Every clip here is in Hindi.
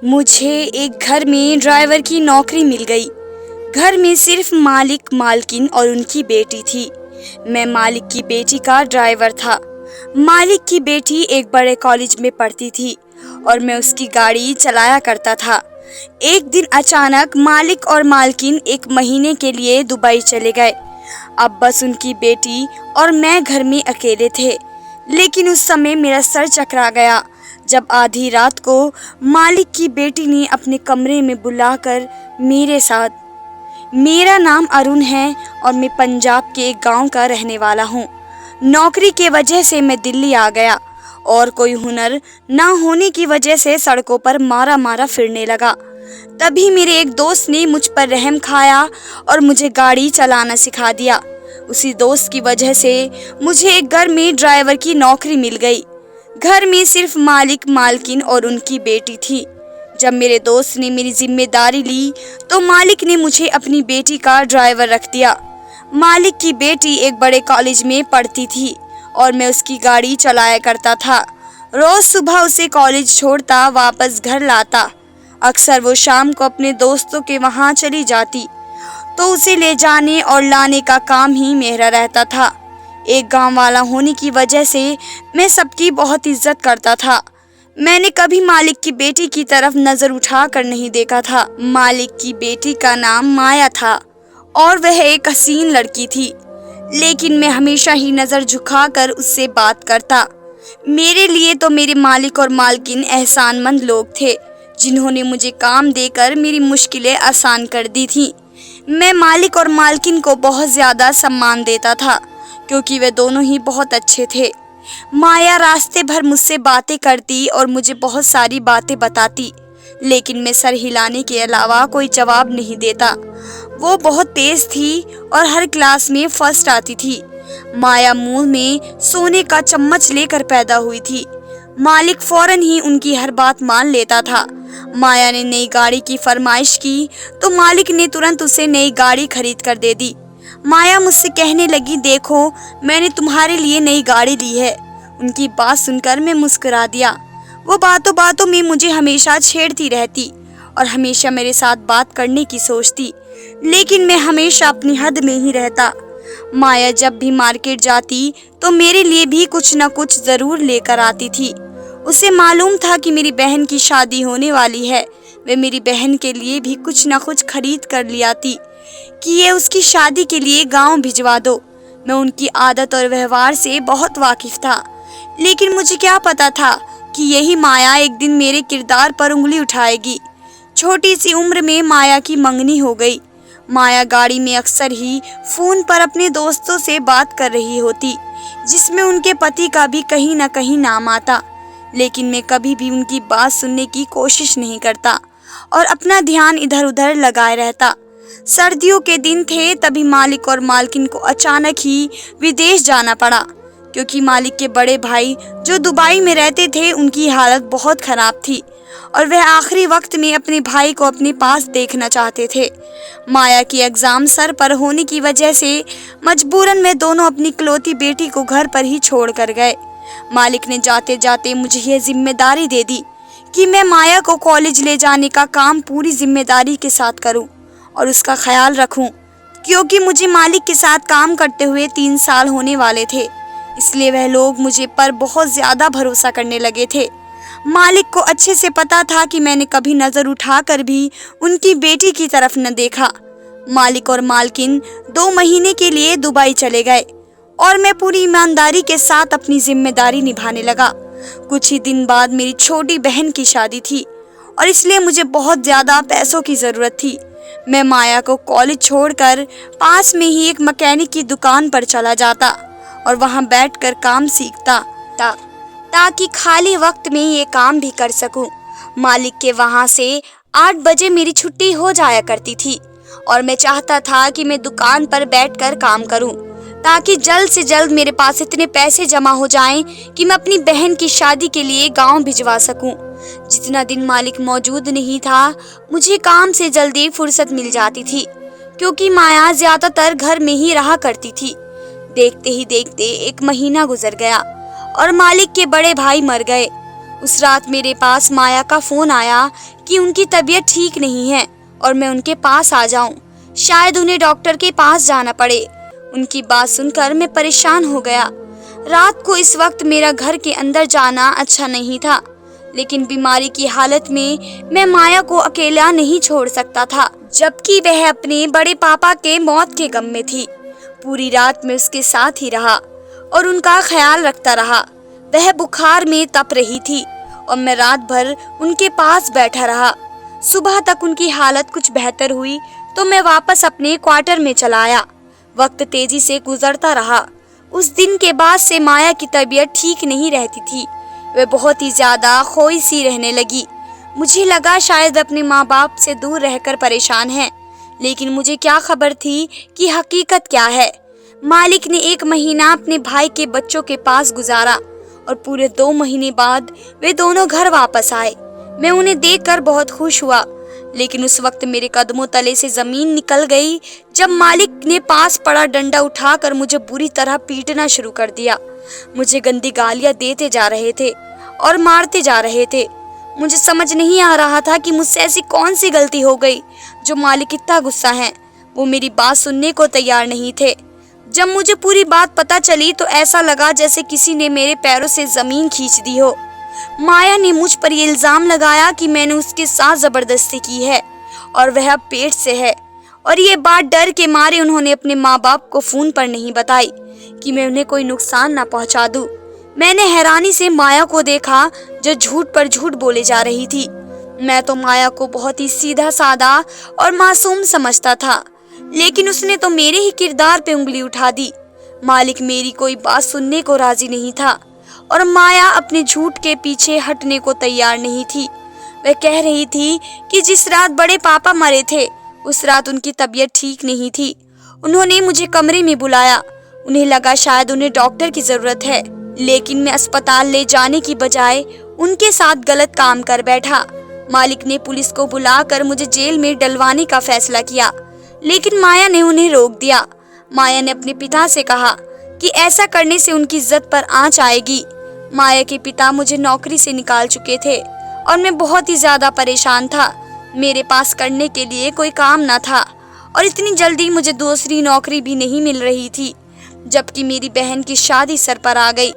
मुझे एक घर में ड्राइवर की नौकरी मिल गई। घर में सिर्फ मालिक, मालकिन और उनकी बेटी थी। मैं मालिक की बेटी का ड्राइवर था। मालिक की बेटी एक बड़े कॉलेज में पढ़ती थी और मैं उसकी गाड़ी चलाया करता था। एक दिन अचानक मालिक और मालकिन 1 महीने के लिए दुबई चले गए। अब बस उनकी बेटी और मैं घर में अकेले थे। लेकिन उस समय मेरा सर चकरा गया जब आधी रात को मालिक की बेटी ने अपने कमरे में बुलाकर मेरे साथ, मेरा नाम अरुण है और मैं पंजाब के एक गांव का रहने वाला हूँ। नौकरी के वजह से मैं दिल्ली आ गया और कोई हुनर ना होने की वजह से सड़कों पर मारा मारा फिरने लगा। तभी मेरे एक दोस्त ने मुझ पर रहम खाया और मुझे गाड़ी चलाना सिखा दिया। उसी दोस्त की वजह से मुझे एक घर में ड्राइवर की नौकरी मिल गई। घर में सिर्फ मालिक, मालकिन और उनकी बेटी थी। जब मेरे दोस्त ने मेरी जिम्मेदारी ली तो मालिक ने मुझे अपनी बेटी का ड्राइवर रख दिया। मालिक की बेटी एक बड़े कॉलेज में पढ़ती थी और मैं उसकी गाड़ी चलाया करता था। रोज सुबह उसे कॉलेज छोड़ता, वापस घर लाता। अक्सर वो शाम को अपने दोस्तों के वहाँ चली जाती तो उसे ले जाने और लाने का काम ही मेरा रहता था। एक गांव वाला होने की वजह से मैं सबकी बहुत इज्जत करता था। मैंने कभी मालिक की बेटी की तरफ नजर उठा कर नहीं देखा था। मालिक की बेटी का नाम माया था और वह एक हसीन लड़की थी, लेकिन मैं हमेशा ही नजर झुकाकर उससे बात करता। मेरे लिए तो मेरे मालिक और मालकिन एहसानमंद लोग थे, जिन्होंने मुझे काम देकर मेरी मुश्किलें आसान कर दी थी। मैं मालिक और मालकिन को बहुत ज्यादा सम्मान देता था क्योंकि वे दोनों ही बहुत अच्छे थे। माया रास्ते भर मुझसे बातें करती और मुझे बहुत सारी बातें बताती, लेकिन मैं सर हिलाने के अलावा कोई जवाब नहीं देता। वो बहुत तेज थी और हर क्लास में फर्स्ट आती थी। माया मुंह में सोने का चम्मच लेकर पैदा हुई थी। मालिक फौरन ही उनकी हर बात मान लेता था। माया ने नई गाड़ी की फरमाइश की तो मालिक ने तुरंत उसे नई गाड़ी खरीद कर दे दी। माया मुझसे कहने लगी, देखो मैंने तुम्हारे लिए नई गाड़ी ली है। उनकी बात सुनकर मैं मुस्कुरा दिया। वो बातों बातों में मुझे हमेशा छेड़ती रहती और हमेशा मेरे साथ बात करने की सोचती, लेकिन मैं हमेशा अपनी हद में ही रहता। माया जब भी मार्केट जाती तो मेरे लिए भी कुछ न कुछ जरूर लेकर आती थी। उसे मालूम था कि मेरी बहन की शादी होने वाली है। वे मेरी बहन के लिए भी कुछ न कुछ खरीद कर ले आती कि ये उसकी शादी के लिए गांव भिजवा दो। मैं उनकी आदत और व्यवहार से बहुत वाकिफ था, लेकिन मुझे क्या पता था कि यही माया एक दिन मेरे किरदार पर उंगली उठाएगी। छोटी सी उम्र में माया की मंगनी हो गई। माया गाड़ी में अक्सर ही फोन पर अपने दोस्तों से बात कर रही होती, जिसमें उनके पति का भी कहीं न कहीं नाम आता, लेकिन मैं कभी भी उनकी बात सुनने की कोशिश नहीं करता और अपना ध्यान इधर उधर लगाए रहता। सर्दियों के दिन थे, तभी मालिक और मालकिन को अचानक ही विदेश जाना पड़ा क्योंकि मालिक के बड़े भाई जो दुबई में रहते थे, उनकी हालत बहुत खराब थी और वह आखिरी वक्त में अपने भाई को अपने पास देखना चाहते थे। माया की एग्जाम सर पर होने की वजह से मजबूरन वे दोनों अपनी इकलौती बेटी को घर पर ही छोड़ कर गए। मालिक ने जाते जाते मुझे यह जिम्मेदारी दे दी कि मैं माया को कॉलेज ले जाने का काम पूरी जिम्मेदारी के साथ करूं और उसका ख्याल रखूं, क्योंकि मुझे मालिक के साथ काम करते हुए 3 साल होने वाले थे। इसलिए वह लोग मुझे पर बहुत ज्यादा भरोसा करने लगे थे। मालिक को अच्छे से पता था कि मैंने कभी नजर उठाकर भी उनकी बेटी की तरफ न देखा। मालिक और मालकिन 2 महीने के लिए दुबई चले गए और मैं पूरी ईमानदारी के साथ अपनी जिम्मेदारी निभाने लगा। कुछ ही दिन बाद मेरी छोटी बहन की शादी थी और इसलिए मुझे बहुत ज्यादा पैसों की जरूरत थी। मैं माया को कॉलेज छोड़कर पास में ही एक मैकेनिक की दुकान पर चला जाता और वहां बैठकर काम सीखता ताकि खाली वक्त में ये काम भी कर सकूं। मालिक के वहां से 8 बजे मेरी छुट्टी हो जाया करती थी और मैं चाहता था कि मैं दुकान पर बैठकर काम करूं ताकि जल्द से जल्द मेरे पास इतने पैसे जमा हो जाएं कि मैं अपनी बहन की शादी के लिए गांव भिजवा सकूं। जितना दिन मालिक मौजूद नहीं था, मुझे काम से जल्दी फुर्सत मिल जाती थी क्योंकि माया ज्यादातर घर में ही रहा करती थी। देखते ही देखते 1 महीना गुजर गया और मालिक के बड़े भाई मर गए उस रात मेरे पास माया का फोन आया कि उनकी तबीयत ठीक नहीं है और मैं उनके पास आ जाऊं। शायद उन्हें डॉक्टर के पास जाना पड़े। उनकी बात सुनकर मैं परेशान हो गया। रात को इस वक्त मेरा घर के अंदर जाना अच्छा नहीं था, लेकिन बीमारी की हालत में मैं माया को अकेला नहीं छोड़ सकता था, जबकि वह अपने बड़े पापा के मौत के गम में थी। पूरी रात मैं उसके साथ ही रहा और उनका ख्याल रखता रहा। वह बुखार में तप रही थी और मैं रात भर उनके पास बैठा रहा। सुबह तक उनकी हालत कुछ बेहतर हुई तो मैं वापस अपने क्वार्टर में चला आया। वक्त तेजी से गुजरता रहा। उस दिन के बाद से माया की तबीयत ठीक नहीं रहती थी। वह बहुत ही ज्यादा खोई सी रहने लगी। मुझे लगा शायद अपने माँ बाप से दूर रहकर परेशान है, लेकिन मुझे क्या खबर थी कि हकीकत क्या है। मालिक ने 1 महीना अपने भाई के बच्चों के पास गुजारा और पूरे 2 महीने बाद वे दोनों घर वापस आए। मैं उन्हें देखकर बहुत खुश हुआ, लेकिन उस वक्त मेरे कदमों तले से जमीन निकल गई जब मालिक ने पास पड़ा डंडा उठाकर मुझे बुरी तरह पीटना शुरू कर दिया। मुझे गंदी गालियां देते जा रहे थे और मारते जा रहे थे। मुझे समझ नहीं आ रहा था कि मुझसे ऐसी कौन सी गलती हो गई जो मालिक इतना गुस्सा है। वो मेरी बात सुनने को तैयार नहीं थे। जब मुझे पूरी बात पता चली तो ऐसा लगा जैसे किसी ने मेरे पैरों से जमीन खींच दी हो। माया ने मुझ पर ये इल्जाम लगाया कि मैंने उसके साथ जबरदस्ती की है और वह अब पेट से है, और ये बात डर के मारे उन्होंने अपने माँ बाप को फोन पर नहीं बताई कि मैं उन्हें कोई नुकसान ना पहुंचा दूं। मैंने हैरानी से माया को देखा जो झूठ पर झूठ बोले जा रही थी। मैं तो माया को बहुत ही सीधा साधा और मासूम समझता था, लेकिन उसने तो मेरे ही किरदार पे उंगली उठा दी। मालिक मेरी कोई बात सुनने को राजी नहीं था और माया अपने झूठ के पीछे हटने को तैयार नहीं थी। वह कह रही थी कि जिस रात बड़े पापा मरे थे उस रात उनकी तबीयत ठीक नहीं थी। उन्होंने मुझे कमरे में बुलाया। उन्हें लगा शायद उन्हें डॉक्टर की जरूरत है, लेकिन मैं अस्पताल ले जाने की बजाय उनके साथ गलत काम कर बैठा। मालिक ने पुलिस को बुलाकर मुझे जेल में डलवाने का फैसला किया, लेकिन माया ने उन्हें रोक दिया। माया ने अपने पिता से कहा कि ऐसा करने से उनकी इज्जत पर आंच आएगी। माया के पिता मुझे नौकरी से निकाल चुके थे और मैं बहुत ही ज्यादा परेशान था। मेरे पास करने के लिए कोई काम न था और इतनी जल्दी मुझे दूसरी नौकरी भी नहीं मिल रही थी, जबकि मेरी बहन की शादी सर पर आ गई।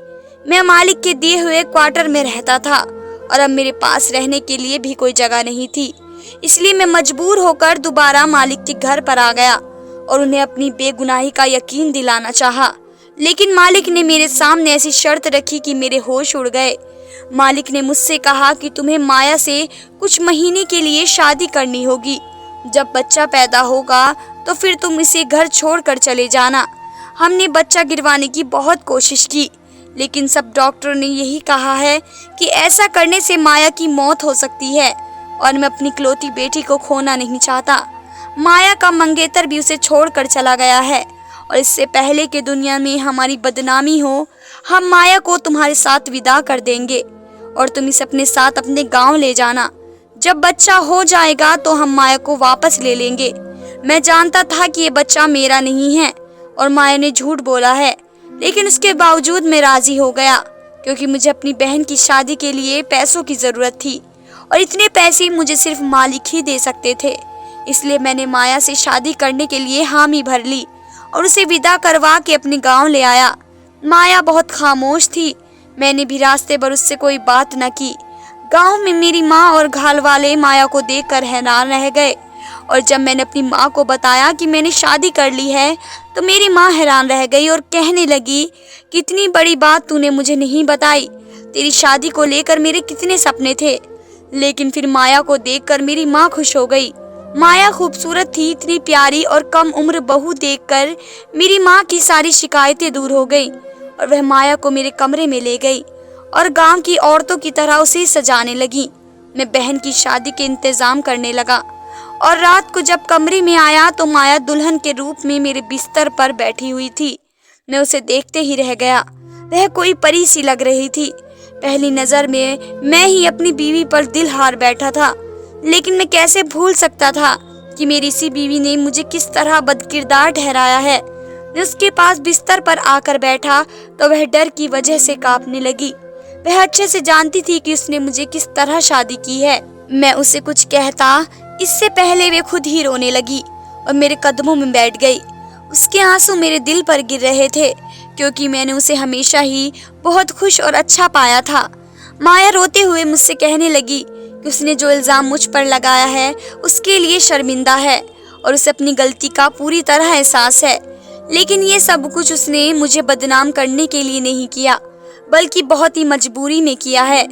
मैं मालिक के दिए हुए क्वार्टर में रहता था और अब मेरे पास रहने के लिए भी कोई जगह नहीं थी। इसलिए मैं मजबूर होकर दोबारा मालिक के घर पर आ गया और उन्हें अपनी बेगुनाही का यकीन दिलाना चाहा, लेकिन मालिक ने मेरे सामने ऐसी शर्त रखी कि मेरे होश उड़ गए। मालिक ने मुझसे कहा कि तुम्हें माया से कुछ महीने के लिए शादी करनी होगी। जब बच्चा पैदा होगा तो फिर तुम इसे घर छोड़कर चले जाना। हमने बच्चा गिरवाने की बहुत कोशिश की, लेकिन सब डॉक्टरों ने यही कहा है कि ऐसा करने से माया की मौत हो सकती है और मैं अपनी इकलौती बेटी को खोना नहीं चाहता। माया का मंगेतर भी उसे छोड़कर चला गया है और इससे पहले कि दुनिया में हमारी बदनामी हो, हम माया को तुम्हारे साथ विदा कर देंगे और तुम इसे अपने साथ अपने गांव ले जाना। जब बच्चा हो जाएगा तो हम माया को वापस ले लेंगे। मैं जानता था कि ये बच्चा मेरा नहीं है और माया ने झूठ बोला है, लेकिन उसके बावजूद मैं राजी हो गया क्योंकि मुझे अपनी बहन की शादी के लिए पैसों की जरूरत थी और इतने पैसे मुझे सिर्फ मालिक ही दे सकते थे। इसलिए मैंने माया से शादी करने के लिए हामी भर ली और उसे विदा करवा के अपने गांव ले आया। माया बहुत खामोश थी। मैंने भी रास्ते भर उससे कोई बात न की। गांव में मेरी माँ और घाल वाले माया को देखकर हैरान रह गए और जब मैंने अपनी माँ को बताया कि मैंने शादी कर ली है तो मेरी माँ हैरान रह गई और कहने लगी कि इतनी बड़ी बात तूने मुझे नहीं बताई। तेरी शादी को लेकर मेरे कितने सपने थे। लेकिन फिर माया को देखकर मेरी माँ खुश हो गई। माया खूबसूरत थी। इतनी प्यारी और कम उम्र बहू देखकर मेरी माँ की सारी शिकायतें दूर हो गई और वह माया को मेरे कमरे में ले गई और गांव की औरतों की तरह उसे सजाने लगी। मैं बहन की शादी के इंतजाम करने लगा और रात को जब कमरे में आया तो माया दुल्हन के रूप में मेरे बिस्तर पर बैठी हुई थी। मैं उसे देखते ही रह गया। वह कोई परी सी लग रही थी। पहली नजर में मैं ही अपनी बीवी पर दिल हार बैठा था, लेकिन मैं कैसे भूल सकता था कि मेरी इसी बीवी ने मुझे किस तरह बदकिरदार ठहराया है। मैं उसके पास बिस्तर पर आकर बैठा तो वह डर की वजह से कांपने लगी। वह अच्छे से जानती थी कि उसने मुझे किस तरह शादी की है। मैं उसे कुछ कहता इससे पहले वे खुद ही रोने लगी और मेरे कदमों में बैठ गई। उसके आंसू मेरे दिल पर गिर रहे थे क्योंकि मैंने उसे हमेशा ही बहुत खुश और अच्छा पाया था। माया रोते हुए मुझसे कहने लगी कि उसने जो इल्ज़ाम मुझ पर लगाया है उसके लिए शर्मिंदा है और उसे अपनी गलती का पूरी तरह एहसास है, लेकिन ये सब कुछ उसने मुझे बदनाम करने के लिए नहीं किया बल्कि बहुत ही मजबूरी में किया है।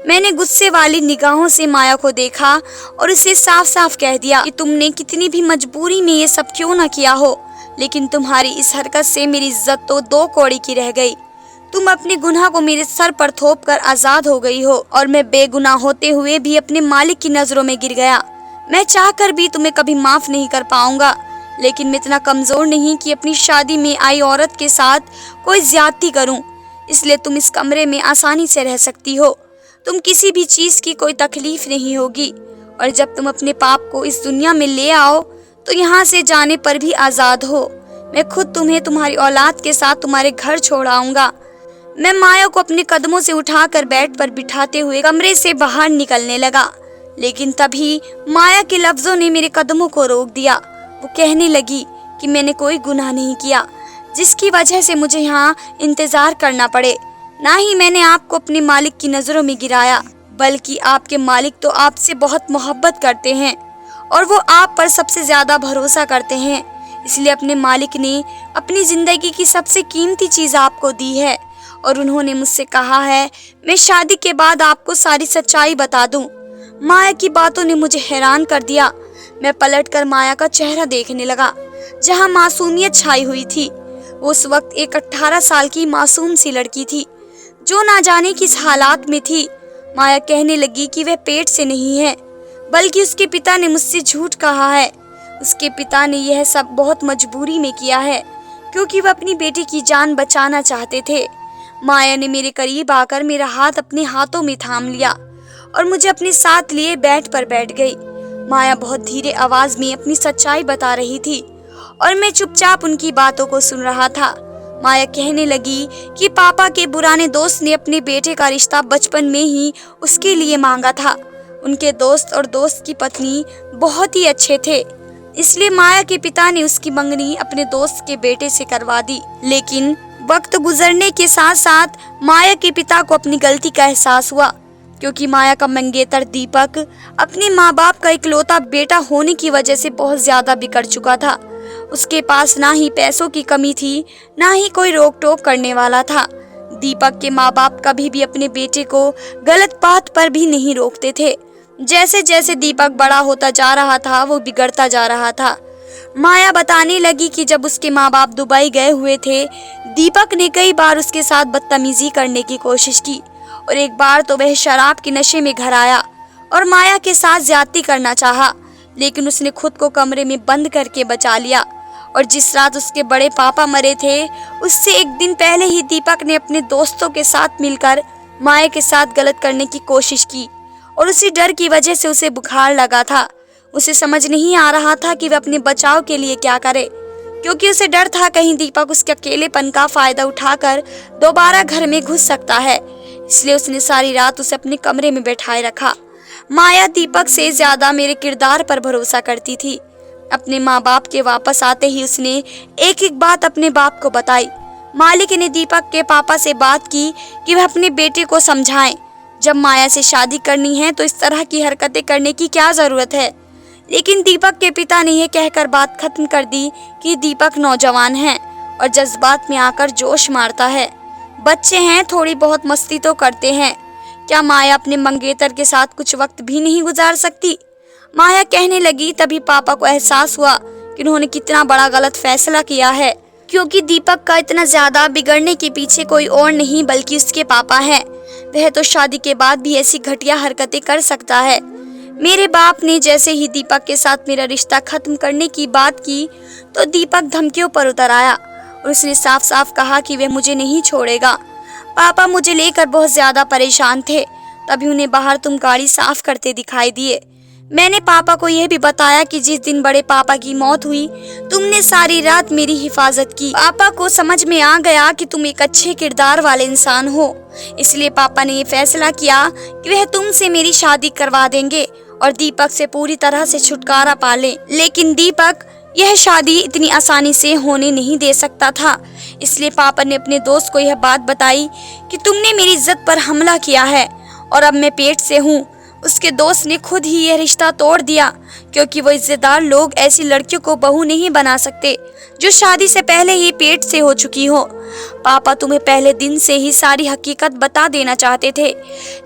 मैंने गुस्से वाली निगाहों से माया को देखा और उसे साफ साफ कह दिया कि तुमने कितनी भी मजबूरी में ये सब क्यों न किया हो, लेकिन तुम्हारी इस हरकत से मेरी इज्जत तो दो कौड़ी की रह गई। तुम अपने गुनाह को मेरे सर पर थोप कर आजाद हो गई हो और मैं बेगुनाह होते हुए भी अपने मालिक की नजरों में गिर गया। मैं चाहकर भी तुम्हें कभी माफ नहीं कर पाऊंगा, लेकिन मैं इतना कमजोर नहीं कि अपनी शादी में आई औरत के साथ कोई ज्यादती करूं। इसलिए तुम इस कमरे में आसानी से रह सकती हो। तुम किसी भी चीज की कोई तकलीफ नहीं होगी और जब तुम अपने पाप को इस दुनिया में ले आओ तो यहाँ से जाने पर भी आजाद हो। मैं खुद तुम्हें तुम्हारी औलाद के साथ तुम्हारे घर छोड़ आऊंगा। मैं माया को अपने कदमों से उठाकर बेड पर बिठाते हुए कमरे से बाहर निकलने लगा, लेकिन तभी माया के लफ्जों ने मेरे कदमों को रोक दिया। वो कहने लगी कि मैंने कोई गुनाह नहीं किया जिसकी वजह से मुझे यहाँ इंतजार करना पड़े। ना ही मैंने आपको अपने मालिक की नजरों में गिराया, बल्कि आपके मालिक तो आपसे बहुत मोहब्बत करते हैं और वो आप पर सबसे ज्यादा भरोसा करते हैं। इसलिए अपने मालिक ने अपनी जिंदगी की सबसे कीमती चीज आपको दी है और उन्होंने मुझसे कहा है मैं शादी के बाद आपको सारी सच्चाई बता दूं। माया की बातों ने मुझे हैरान कर दिया। मैं पलटकर माया का चेहरा देखने लगा जहां मासूमियत छाई हुई थी। वो उस वक्त एक 18 साल की मासूम सी लड़की थी जो ना जाने किस हालात में थी। माया कहने लगी कि वह पेट से नहीं है, बल्कि उसके पिता ने मुझसे झूठ कहा है। उसके पिता ने यह सब बहुत मजबूरी में किया है क्योंकि वह अपनी बेटी की जान बचाना चाहते थे। माया ने मेरे करीब आकर मेरा हाथ अपने हाथों में थाम लिया और मुझे अपने साथ लिए बेड पर बैठ गई। माया बहुत धीरे आवाज में अपनी सच्चाई बता रही थी और मैं चुपचाप उनकी बातों को सुन रहा था। माया कहने लगी कि पापा के पुराने दोस्त ने अपने बेटे का रिश्ता बचपन में ही उसके लिए मांगा था। उनके दोस्त और दोस्त की पत्नी बहुत ही अच्छे थे, इसलिए माया के पिता ने उसकी मंगनी अपने दोस्त के बेटे से करवा दी। लेकिन वक्त गुजरने के साथ साथ माया के पिता को अपनी गलती का एहसास हुआ क्योंकि माया का मंगेतर दीपक अपने माँ बाप का इकलौता बेटा होने की वजह से बहुत ज्यादा बिगड़ चुका था। उसके पास ना ही पैसों की कमी थी, ना ही कोई रोक टोक करने वाला था। दीपक के माँ बाप कभी भी अपने बेटे को गलत बात पर भी नहीं रोकते थे। जैसे जैसे दीपक बड़ा होता जा रहा था वो बिगड़ता जा रहा था। माया बताने लगी कि जब उसके माँ बाप दुबई गए हुए थे, दीपक ने कई बार उसके साथ बदतमीजी करने की कोशिश की और एक बार तो वह शराब के नशे में घर आया और माया के साथ ज्यादती करना चाहा, लेकिन उसने खुद को कमरे में बंद करके बचा लिया। और जिस रात उसके बड़े पापा मरे थे उससे एक दिन पहले ही दीपक ने अपने दोस्तों के साथ मिलकर माया के साथ गलत करने की कोशिश की और उसी डर की वजह से उसे बुखार लगा था। उसे समझ नहीं आ रहा था कि वह अपने बचाव के लिए क्या करे, क्योंकि उसे डर था कहीं दीपक उसके अकेलेपन का फायदा उठाकर दोबारा घर में घुस सकता है। इसलिए उसने सारी रात उसे अपने कमरे में बैठाए रखा। माया दीपक से ज्यादा मेरे किरदार पर भरोसा करती थी। अपने माँ बाप के वापस आते ही उसने एक एक बात अपने बाप को बताई। मालिक ने दीपक के पापा से बात की कि वह अपने बेटे को समझाएं, जब माया से शादी करनी है तो इस तरह की हरकतें करने की क्या जरूरत है। लेकिन दीपक के पिता ने यह कहकर बात खत्म कर दी कि दीपक नौजवान है और जज्बात में आकर जोश मारता है। बच्चे हैं, थोड़ी बहुत मस्ती तो करते हैं। क्या माया अपने मंगेतर के साथ कुछ वक्त भी नहीं गुजार सकती? माया कहने लगी। तभी पापा को एहसास हुआ कि उन्होंने कितना बड़ा गलत फैसला किया है, क्योंकि दीपक का इतना ज्यादा बिगड़ने के पीछे कोई और नहीं बल्कि उसके पापा हैं। वह तो शादी के बाद भी ऐसी घटिया हरकतें कर सकता है। मेरे बाप ने जैसे ही दीपक के साथ मेरा रिश्ता खत्म करने की बात की तो दीपक धमकियों पर उतर आया और उसने साफ साफ कहा कि वह मुझे नहीं छोड़ेगा। पापा मुझे लेकर बहुत ज्यादा परेशान थे। तभी उन्हें बाहर तुम गाड़ी साफ करते दिखाई दिए। मैंने पापा को यह भी बताया कि जिस दिन बड़े पापा की मौत हुई तुमने सारी रात मेरी हिफाजत की। पापा को समझ में आ गया कि तुम एक अच्छे किरदार वाले इंसान हो, इसलिए पापा ने ये फैसला किया कि वह तुमसे मेरी शादी करवा देंगे और दीपक से पूरी तरह से छुटकारा पा ले। लेकिन दीपक यह शादी इतनी आसानी से होने नहीं दे सकता था, इसलिए पापा ने अपने दोस्त को यह बात बताई कि तुमने मेरी इज्जत पर हमला किया है और अब मैं पेट से हूँ। उसके दोस्त ने खुद ही यह रिश्ता तोड़ दिया क्योंकि वो इज्जतदार लोग ऐसी लड़कियों को बहू नहीं बना सकते जो शादी से पहले ही पेट से हो चुकी हो। पापा तुम्हें पहले दिन से ही सारी हकीकत बता देना चाहते थे,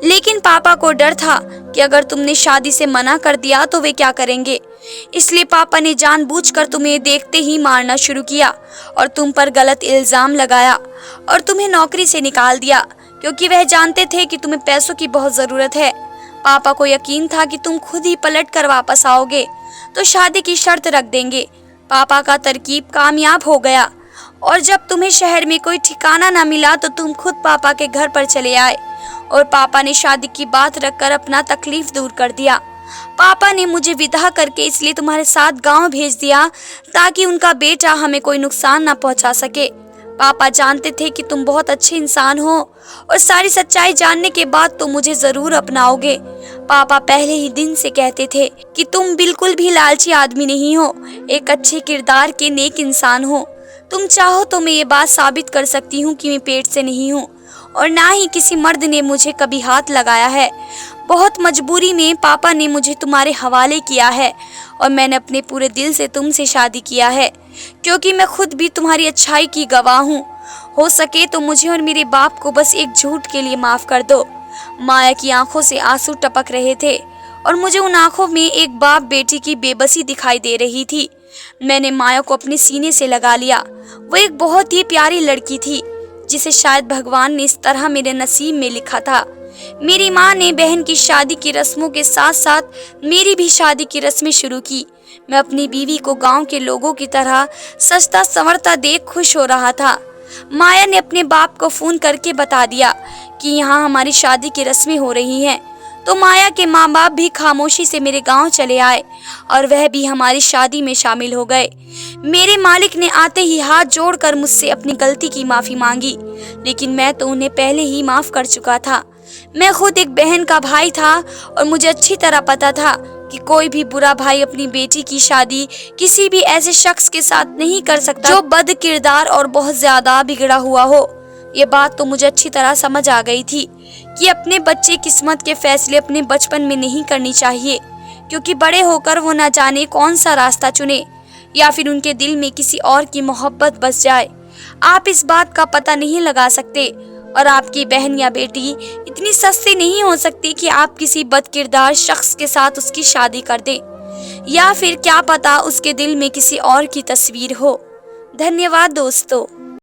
लेकिन पापा को डर था कि अगर तुमने शादी से मना कर दिया तो वे क्या करेंगे। इसलिए पापा ने जानबूझकर तुम्हें देखते ही मारना शुरू किया और तुम पर गलत इल्जाम लगाया और तुम्हें नौकरी से निकाल दिया क्योंकि वह जानते थे कि तुम्हें पैसों की बहुत जरूरत है। पापा को यकीन था कि तुम खुद ही पलट कर वापस आओगे तो शादी की शर्त रख देंगे। पापा का तरकीब कामयाब हो गया और जब तुम्हें शहर में कोई ठिकाना ना मिला तो तुम खुद पापा के घर पर चले आए और पापा ने शादी की बात रखकर अपना तकलीफ दूर कर दिया। पापा ने मुझे विदा करके इसलिए तुम्हारे साथ गांव भेज दिया ताकि उनका बेटा हमें कोई नुकसान ना पहुंचा सके। पापा जानते थे कि तुम बहुत अच्छे इंसान हो और सारी सच्चाई जानने के बाद तुम मुझे जरूर अपनाओगे। पापा पहले ही दिन से कहते थे कि तुम बिल्कुल भी लालची आदमी नहीं हो, एक अच्छे किरदार के नेक इंसान हो। तुम चाहो तो मैं ये बात साबित कर सकती हूँ कि मैं पेट से नहीं हूँ और ना ही किसी मर्द ने मुझे कभी हाथ लगाया है। बहुत मजबूरी में पापा ने मुझे तुम्हारे हवाले किया है और मैंने अपने पूरे दिल से तुमसे शादी किया है क्योंकि मैं खुद भी तुम्हारी अच्छाई की गवाह हूँ। हो सके तो मुझे और मेरे बाप को बस एक झूठ के लिए माफ कर दो। माया की आंखों से आंसू टपक रहे थे और मुझे उन आंखों में एक बाप बेटी की बेबसी दिखाई दे रही थी। मैंने माया को अपने सीने से लगा लिया। वो एक बहुत ही प्यारी लड़की थी जिसे शायद भगवान ने इस तरह मेरे नसीब में लिखा था। मेरी माँ ने बहन की शादी की रस्मों के साथ साथ मेरी भी शादी की रस्में शुरू की। मैं अपनी बीवी को गांव के लोगों की तरह सजता संवरता देख खुश हो रहा था। माया ने अपने बाप को फोन करके बता दिया कि यहाँ हमारी शादी की रस्में हो रही हैं, तो माया के माँ बाप भी खामोशी से मेरे गांव चले आए और वह भी हमारी शादी में शामिल हो गए। मेरे मालिक ने आते ही हाथ जोड़कर मुझसे अपनी गलती की माफी मांगी, लेकिन मैं तो उन्हें पहले ही माफ कर चुका था। मैं खुद एक बहन का भाई था और मुझे अच्छी तरह पता था कि कोई भी बुरा भाई अपनी बेटी की शादी किसी भी ऐसे शख्स के साथ नहीं कर सकता जो बद किरदार और बहुत ज्यादा बिगड़ा हुआ हो। ये बात तो मुझे अच्छी तरह समझ आ गई थी कि अपने बच्चे किस्मत के फैसले अपने बचपन में नहीं करनी चाहिए, क्योंकि बड़े होकर वो न जाने कौन सा रास्ता चुने या फिर उनके दिल में किसी और की मोहब्बत बस जाए। आप इस बात का पता नहीं लगा सकते और आपकी बहन या बेटी इतनी सस्ती नहीं हो सकती कि आप किसी बदकिरदार शख्स के साथ उसकी शादी कर दें, या फिर क्या पता उसके दिल में किसी और की तस्वीर हो। धन्यवाद दोस्तों।